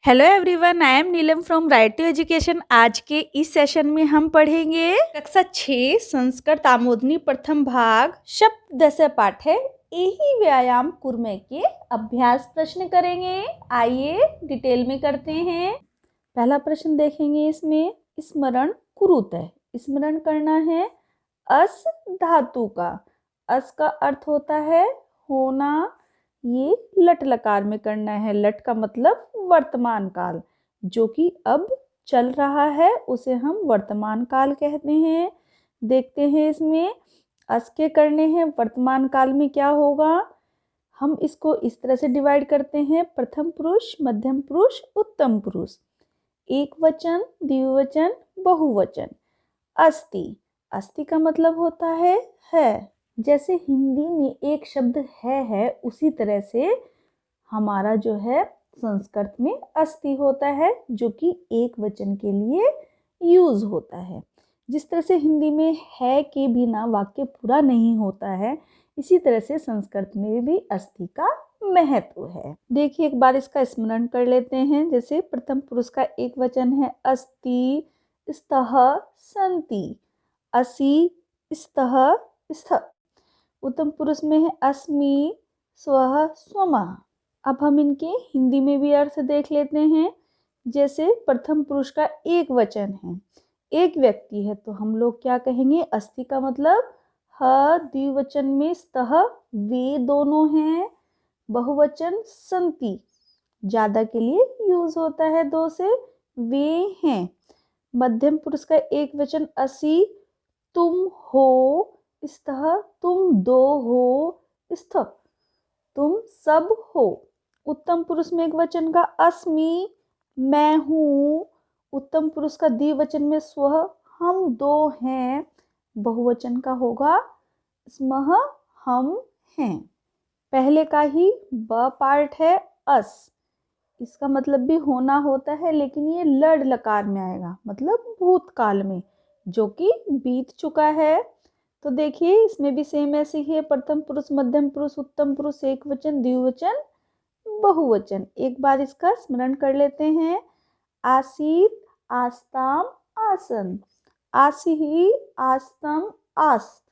Hello everyone, I am Neelam from right to education. आज के इस सेशन में हम पढ़ेंगे कक्षा 6 संस्कृत आमोदनी प्रथम भाग शब्द दशा पाठ है। यही व्यायाम कुर्मे के अभ्यास प्रश्न करेंगे। आइए डिटेल में करते हैं। पहला प्रश्न देखेंगे। इसमें स्मरण कुरुत है, स्मरण करना है अस धातु का। अस का अर्थ होता है होना, ये लट लकार में करना है। लट का मतलब वर्तमान काल, जो कि अब चल रहा है उसे हम वर्तमान काल कहते हैं। देखते हैं इसमें अस के करने हैं वर्तमान काल में क्या होगा। हम इसको इस तरह से डिवाइड करते हैं, प्रथम पुरुष, मध्यम पुरुष, उत्तम पुरुष। एक वचन, द्विवचन, बहुवचन। अस्ति, अस्ति का मतलब होता है। जैसे हिंदी में एक शब्द है उसी तरह से हमारा जो है संस्कृत में अस्ति होता है, जो कि एक वचन के लिए यूज होता है। जिस तरह से हिंदी में है के बिना वाक्य पूरा नहीं होता है, इसी तरह से संस्कृत में भी अस्ति का महत्व है। देखिए एक बार इसका स्मरण कर लेते हैं। जैसे प्रथम पुरुष का एक वचन है अस्ति, स्तः, सन्ति, असि, स्तः, स्थ। उत्तम पुरुष में है अस्मि, स्वः, स्वमः। अब हम इनके हिंदी में भी अर्थ देख लेते हैं। जैसे प्रथम पुरुष का एक वचन है, एक व्यक्ति है, तो हम लोग क्या कहेंगे, अस्ति का मतलब ह। द्विवचन में स्तः, वे दोनों हैं। बहुवचन संति, ज्यादा के लिए यूज होता है, दो से, वे हैं। मध्यम पुरुष का एक वचन असि, तुम हो, स्तः, तुम दो हो, स्थ, तुम सब हो। उत्तम पुरुष में एक वचन का अस्मि, मैं हूँ। उत्तम पुरुष का द्विवचन में स्वः, हम दो हैं। बहुवचन का होगा स्मः, हम हैं। पहले का ही ब पार्ट है अस, इसका मतलब भी होना होता है, लेकिन ये लड़ लकार में आएगा, मतलब भूतकाल में, जो कि बीत चुका है। तो देखिए इसमें भी सेम ऐसे ही है, प्रथम पुरुष, मध्यम पुरुष, उत्तम पुरुष, एक वचन, द्विवचन, बहुवचन। एक बार इसका स्मरण कर लेते हैं। आसीत, आस्ताम, आसन। आसी, आस्तम, आस्त,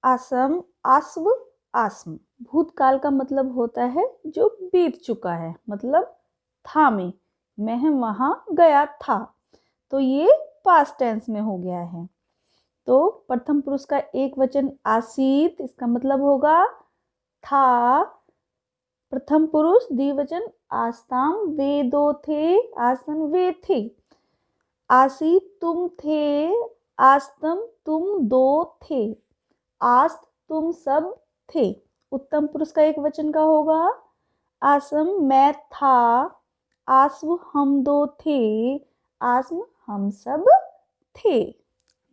आसम, आस्व, आस्म। भूतकाल का मतलब होता है जो बीत चुका है, मतलब था में, मैं वहां गया था, तो ये पास्ट टेंस में हो गया है। तो प्रथम पुरुष का एक वचन आसीत, इसका मतलब होगा था। प्रथम पुरुष द्विवचन आस्ताम, वे दो थे, आसन वे थे। आसी तुम थे, आस्तम तुम दो थे, आस्त तुम सब थे। उत्तम पुरुष का एक वचन का होगा आसम, मैं था, आस्व हम दो थे, आस्म हम सब थे।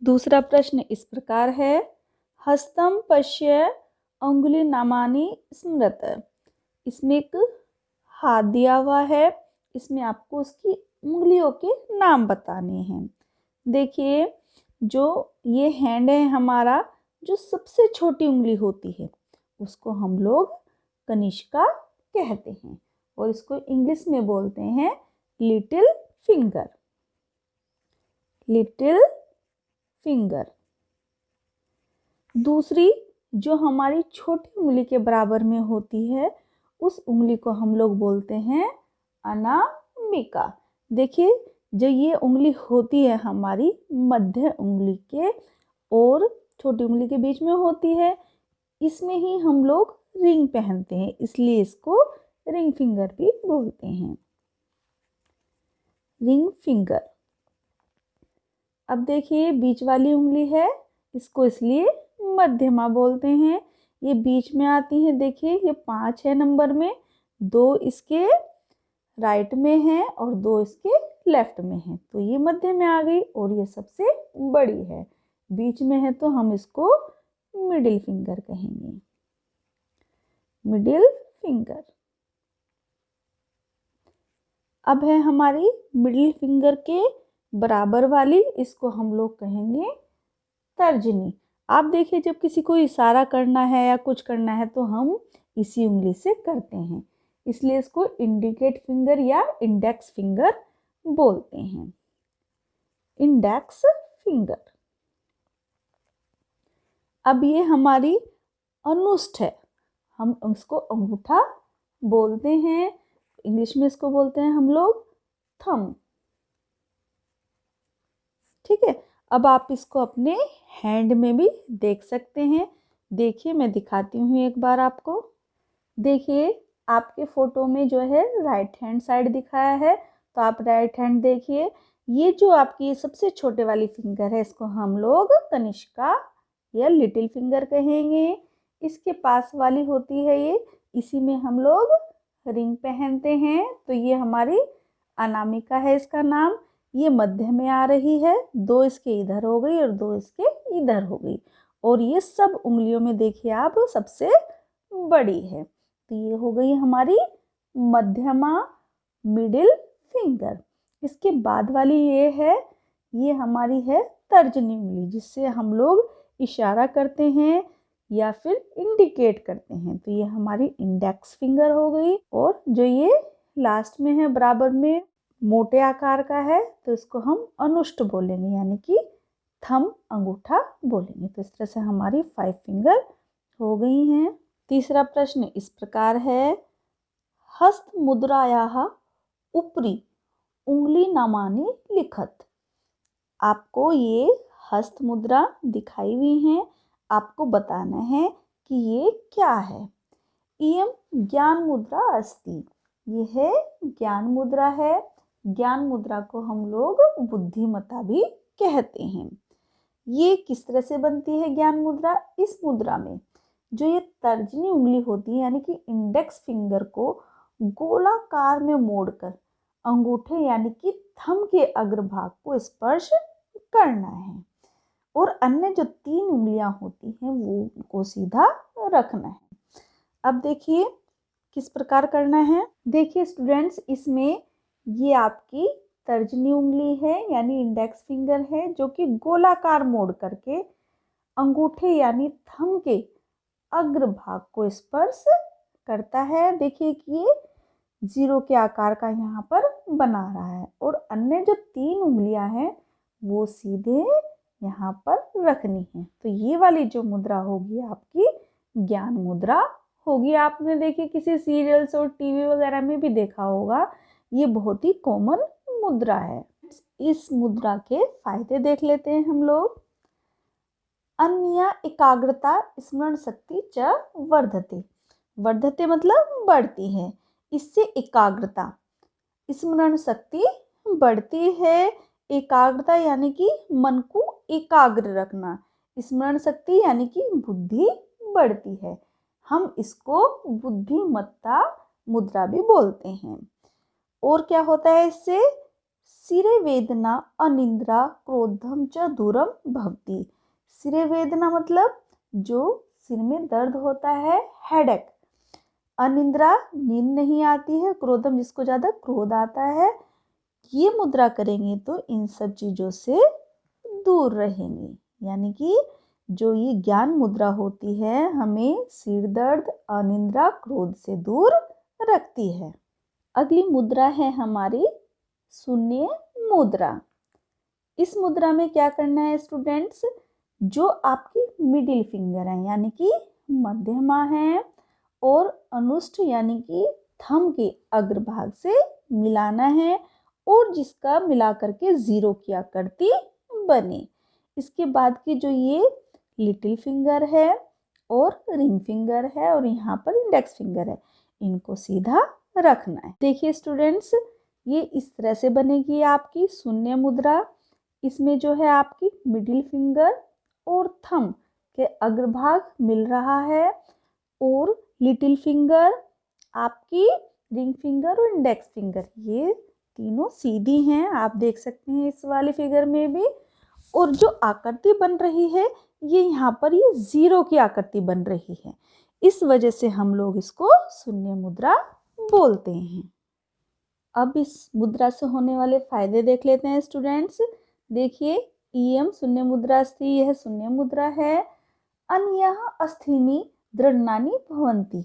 दूसरा प्रश्न इस प्रकार है, हस्तम पश्य अंगुली नामानि स्मृत। इसमें एक हाथ दिया हुआ है, इसमें आपको उसकी उंगलियों के नाम बताने हैं। देखिए जो ये हैंड है हमारा, जो सबसे छोटी उंगली होती है उसको हम लोग कनिष्का कहते हैं, और इसको इंग्लिश में बोलते हैं लिटिल फिंगर। Little finger. दूसरी जो हमारी छोटी उंगली के बराबर में होती है, उस उंगली को हम लोग बोलते हैं अनामिका। देखिए जो ये उंगली होती है हमारी मध्य उंगली के और छोटी उंगली के बीच में होती है, इसमें ही हम लोग रिंग पहनते हैं, इसलिए इसको रिंग फिंगर भी बोलते हैं। Ring finger. अब देखिए बीच वाली उंगली है, इसको इसलिए मध्यमा बोलते हैं। ये बीच में आती है, देखिए ये 5 है नंबर में, 2 इसके राइट में है और 2 इसके लेफ्ट में है, तो ये मध्य में आ गई, और ये सबसे बड़ी है, बीच में है, तो हम इसको मिडिल फिंगर कहेंगे। Middle finger. अब है हमारी मिडिल फिंगर के बराबर वाली, इसको हम लोग कहेंगे तर्जनी। आप देखिए जब किसी को इशारा करना है या कुछ करना है तो हम इसी उंगली से करते हैं। इसलिए इसको इंडिकेट फिंगर या इंडेक्स फिंगर बोलते हैं। Index finger. अब ये हमारी अनुष्ठ है, हम इसको अंगूठा बोलते हैं। इंग्लिश में इसको बोलते हैं हम लोग थंब। ठीक है, अब आप इसको अपने हैंड में भी देख सकते हैं। देखिए मैं दिखाती हूँ एक बार आपको। देखिए आपके फोटो में जो है राइट हैंड साइड दिखाया है, तो आप राइट हैंड देखिए। ये जो आपकी सबसे छोटे वाली फिंगर है, इसको हम लोग कनिष्का या लिटिल फिंगर कहेंगे। इसके पास वाली होती है ये, इसी में हम लोग रिंग पहनते हैं, तो ये हमारी अनामिका है इसका नाम। ये मध्य में आ रही है, 2 इसके इधर हो गई और 2 इसके इधर हो गई, और ये सब उंगलियों में देखिए आप सबसे बड़ी है। तो ये हो गई हमारी मध्यमा, मिडिल फिंगर। इसके बाद वाली ये है, ये हमारी है तर्जनी उंगली, जिससे हम लोग इशारा करते हैं या फिर इंडिकेट करते हैं। तो ये हमारी इंडेक्स फिंगर हो गई। और जो ये लास्ट में है बराबर में मोटे आकार का है, तो इसको हम अनुष्ठ बोलेंगे, यानी कि थंब अंगूठा बोलेंगे। तो इस तरह से हमारी 5 फिंगर हो गई हैं। तीसरा प्रश्न इस प्रकार है, हस्त मुद्रायाः ऊपरी उंगली नामानि लिखत। आपको ये हस्त मुद्रा दिखाई हुई है, आपको बताना है कि ये क्या है। इयं ज्ञान मुद्रा अस्ति, ये है ज्ञान मुद्रा है। ज्ञान मुद्रा को हम लोग बुद्धिमता भी कहते हैं। ये किस तरह से बनती है ज्ञान मुद्रा? इस मुद्रा में जो ये तर्जनी उंगली होती है, यानी कि इंडेक्स फिंगर को गोलाकार में मोड़कर अंगूठे यानी कि थंब के अग्रभाग को स्पर्श करना है, और अन्य जो 3 उंगलियां होती हैं वो को सीधा रखना है। अब देखिए किस प्रकार करना है। देखिए स्टूडेंट्स, इसमें ये आपकी तर्जनी उंगली है यानी इंडेक्स फिंगर है, जो कि गोलाकार मोड़ करके अंगूठे यानी थंब के अग्रभाग को स्पर्श करता है। देखिए कि ये 0 के आकार का यहाँ पर बना रहा है, और अन्य जो 3 उंगलियां हैं वो सीधे यहाँ पर रखनी है। तो ये वाली जो मुद्रा होगी आपकी ज्ञान मुद्रा होगी। आपने देखिए किसी सीरियल्स और टीवी वगैरह में भी देखा होगा, ये बहुत ही कॉमन मुद्रा है। इस मुद्रा के फायदे देख लेते हैं हम लोग। अन्य एकाग्रता स्मरण शक्ति च वर्धते। वर्धते मतलब बढ़ती है, इससे एकाग्रता स्मरण शक्ति बढ़ती है। एकाग्रता यानी कि मन को एकाग्र रखना, स्मरण शक्ति यानी कि बुद्धि बढ़ती है। हम इसको बुद्धिमत्ता मुद्रा भी बोलते हैं। और क्या होता है इससे? सिरे वेदना अनिद्रा क्रोधम च दूरम भवति। सिरे वेदना मतलब जो सिर में दर्द होता है, हेडेक। अनिद्रा नींद नहीं आती है, क्रोधम जिसको ज़्यादा क्रोध आता है। ये मुद्रा करेंगे तो इन सब चीज़ों से दूर रहेंगे, यानी कि जो ये ज्ञान मुद्रा होती है हमें सिर दर्द, अनिद्रा, क्रोध से दूर रखती है। अगली मुद्रा है हमारी शून्य मुद्रा। इस मुद्रा में क्या करना है स्टूडेंट्स? जो आपकी मिडिल फिंगर है यानी कि मध्यमा है, और अनुष्ठ यानी कि थंब के अग्रभाग से मिलाना है, और जिसका मिला करके 0 की आकृति बने। इसके बाद की जो ये लिटिल फिंगर है और रिंग फिंगर है और यहाँ पर इंडेक्स फिंगर है, इनको सीधा रखना है। देखिए स्टूडेंट्स, ये इस तरह से बनेगी आपकी शून्य मुद्रा। इसमें जो है आपकी मिडिल फिंगर और थंब के अग्रभाग मिल रहा है, और लिटिल फिंगर, आपकी रिंग फिंगर और इंडेक्स फिंगर, ये तीनों सीधी हैं, आप देख सकते हैं इस वाले फिगर में भी। और जो आकृति बन रही है ये यहाँ पर ये 0 की आकृति बन रही है, इस वजह से हम लोग इसको शून्य मुद्रा बोलते हैं। अब इस मुद्रा से होने वाले फायदे देख लेते हैं स्टूडेंट्स। देखिए, इयं शून्य मुद्रा अस्ति, यह शून्य मुद्रा है। अन्यः अस्थिनि दृढ़नानि भवन्ति।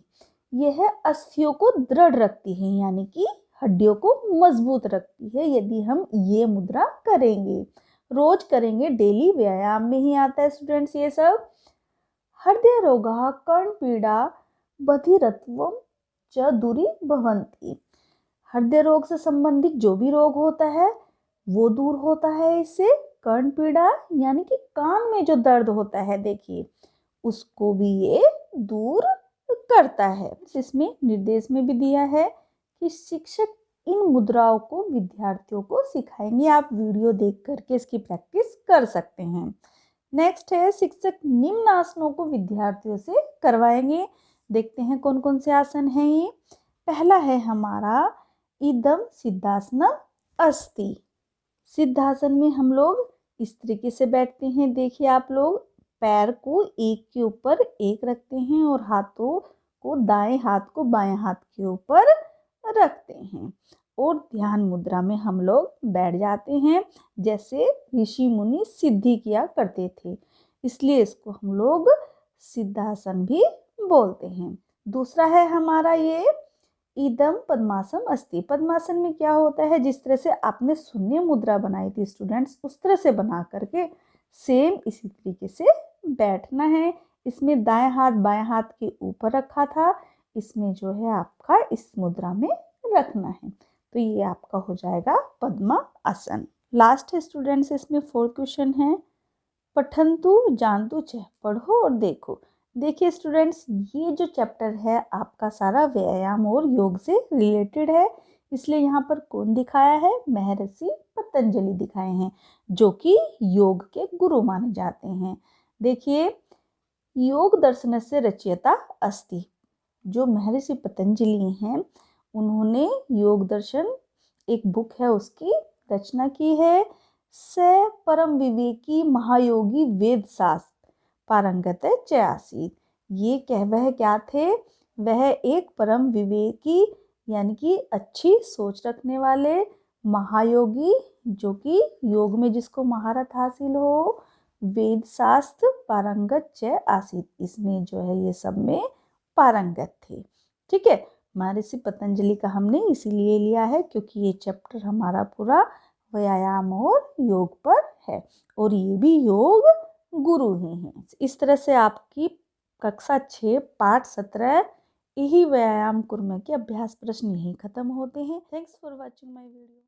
यह अस्थियों को दृढ़ रखती है, यानी कि हड्डियों को मजबूत रखती है यदि हम ये मुद्रा करेंगे। रोज करेंगे, डेली व्यायाम में ही आता है स्टूडेंट्स ये सब। हृदय रोगः कर्णपीड़ा बधिरत्वम च दूरी भवन्ति। हृदय रोग से संबंधित जो भी रोग होता है वो दूर होता है इससे। कर्णपीड़ा यानी कि कान में जो दर्द होता है, देखिए उसको भी ये दूर करता है। इसमें निर्देश में भी दिया है कि शिक्षक इन मुद्राओं को विद्यार्थियों को सिखाएंगे। आप वीडियो देख करके इसकी प्रैक्टिस कर सकते हैं। नेक्स्ट है, शिक्षक निम्न आसनों को विद्यार्थियों से करवाएंगे। देखते हैं कौन कौन से आसन हैं ये। पहला है हमारा इदम सिद्धासन अस्ति। सिद्धासन में हम लोग इस तरीके से बैठते हैं। देखिए आप लोग पैर को एक के ऊपर एक रखते हैं और हाथों को, दाएं हाथ को बाएं हाथ के ऊपर रखते हैं और ध्यान मुद्रा में हम लोग बैठ जाते हैं, जैसे ऋषि मुनि सिद्धि किया करते थे, इसलिए इसको हम लोग सिद्धासन भी बोलते हैं। दूसरा है हमारा ये इदम पद्मासन अस्ति। पद्मासन में क्या होता है, जिस तरह से आपने शून्य मुद्रा बनाई थी स्टूडेंट्स, उस तरह से बना करके सेम इसी तरीके से बैठना है। इसमें दाएं हाथ बाएं हाथ के ऊपर रखा था, इसमें जो है आपका इस मुद्रा में रखना है, तो ये आपका हो जाएगा पद्मासन। लास्ट है स्टूडेंट्स, इसमें 4 क्वेश्चन है। पठन्तु जानतु च, पढ़ो और देखो। देखिए स्टूडेंट्स, ये जो चैप्टर है आपका सारा व्यायाम और योग से रिलेटेड है, इसलिए यहाँ पर कौन दिखाया है, महर्षि पतंजलि दिखाए हैं, जो कि योग के गुरु माने जाते हैं। देखिए, योग दर्शन से रचयिता अस्ति। जो महर्षि पतंजलि हैं उन्होंने योग दर्शन एक बुक है उसकी रचना की है। स परम विवेकी महायोगी वेद शास्त्र पारंगत च आसीत। ये वह क्या थे, वह एक परम विवेकी यानी कि अच्छी सोच रखने वाले महायोगी, जो कि योग में जिसको महारत हासिल हो, वेद शास्त्र पारंगत च आसीत, इसमें जो है ये सब में पारंगत थे। ठीक है, महर्षि पतंजलि का हमने इसीलिए लिया है क्योंकि ये चैप्टर हमारा पूरा व्यायाम और योग पर है और ये भी योग गुरु ही हैं। इस तरह से आपकी कक्षा 6 पाठ 17 यही व्यायाम कुर्म के अभ्यास प्रश्न यही खत्म होते हैं। Thanks for watching my video.